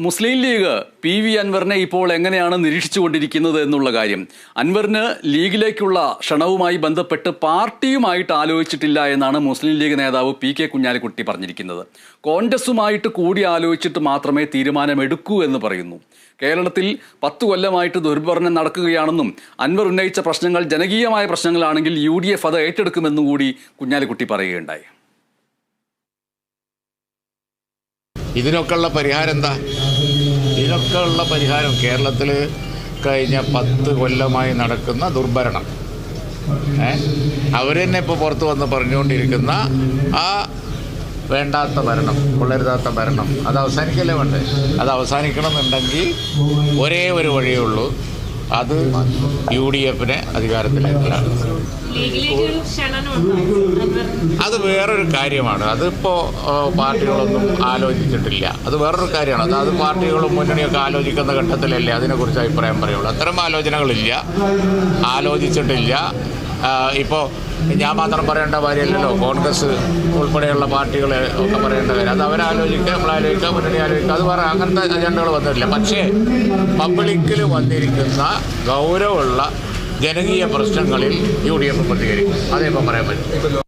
മുസ്ലിം league PV. അൻവറിനെ ഇപ്പോൾ എങ്ങനെയാണ് നിരീക്ഷിച്ചുകൊണ്ടിരിക്കുന്നത് എന്നുള്ള കാര്യം, അൻവറിന് ലീഗിലേക്കുള്ള ക്ഷണവുമായി ബന്ധപ്പെട്ട് പാർട്ടിയുമായിട്ട് ആലോചിച്ചിട്ടില്ല എന്നാണ് മുസ്ലിം ലീഗ് നേതാവ് പി.കെ. കുഞ്ഞാലിക്കുട്ടി പറഞ്ഞിരിക്കുന്നത്. കോൺഗ്രസുമായിട്ട് കൂടി ആലോചിച്ചിട്ട് മാത്രമേ തീരുമാനമെടുക്കൂ എന്ന് പറയുന്നു. കേരളത്തിൽ 10 കൊല്ലമായിട്ട് ദുർഭരണം നടക്കുകയാണെന്നും അൻവർ ഉന്നയിച്ച പ്രശ്നങ്ങൾ ജനകീയമായ പ്രശ്നങ്ങളാണെങ്കിൽ UDF അത് ഏറ്റെടുക്കുമെന്നും കൂടി കുഞ്ഞാലിക്കുട്ടി പറയുകയുണ്ടായി. ഇതിനൊക്കെയുള്ള പരിഹാരം എന്താ? ഇതിനൊക്കെയുള്ള പരിഹാരം കേരളത്തിൽ കഴിഞ്ഞ 10 കൊല്ലമായി നടക്കുന്ന ദുർഭരണം, അവർ തന്നെ ഇപ്പോൾ പുറത്ത് വന്ന് പറഞ്ഞുകൊണ്ടിരിക്കുന്ന ആ വേണ്ടാത്ത ഭരണം, കൊള്ളരുതാത്ത ഭരണം, അത് അവസാനിക്കല്ലേ വേണ്ടേ? അത് അവസാനിക്കണമെന്നുണ്ടെങ്കിൽ ഒരേ ഒരു വഴിയേ ഉള്ളൂ, അത് UDFനെ അധികാരത്തിലേക്കാണ്. അത് വേറൊരു കാര്യമാണ്. അതിപ്പോൾ പാർട്ടികളൊന്നും ആലോചിച്ചിട്ടില്ല. അത് വേറൊരു കാര്യമാണ്. അത് പാർട്ടികളും മുന്നണിയൊക്കെ ആലോചിക്കുന്ന ഘട്ടത്തിലല്ലേ അതിനെക്കുറിച്ച് അഭിപ്രായം പറയുള്ളൂ. അത്തരം ആലോചനകളില്ല, ആലോചിച്ചിട്ടില്ല. ഇപ്പോൾ ഞാൻ മാത്രം പറയേണ്ട കാര്യമല്ലല്ലോ, കോൺഗ്രസ് ഉൾപ്പെടെയുള്ള പാർട്ടികളെ ഒക്കെ പറയേണ്ട കാര്യം. അത് അവരാലോചിക്കുക, നമ്മളാലോചിക്കുക, മുന്നണി ആലോചിക്കുക, അത് വേറെ അങ്ങനത്തെ അജണ്ടകൾ വന്നിട്ടില്ല. പക്ഷേ പബ്ലിക്കിൽ വന്നിരിക്കുന്ന ഗൗരവമുള്ള ജനകീയ പ്രശ്നങ്ങളിൽ UDF പ്രതികരിക്കും. അതേ ഇപ്പം പറയാൻ പറ്റും.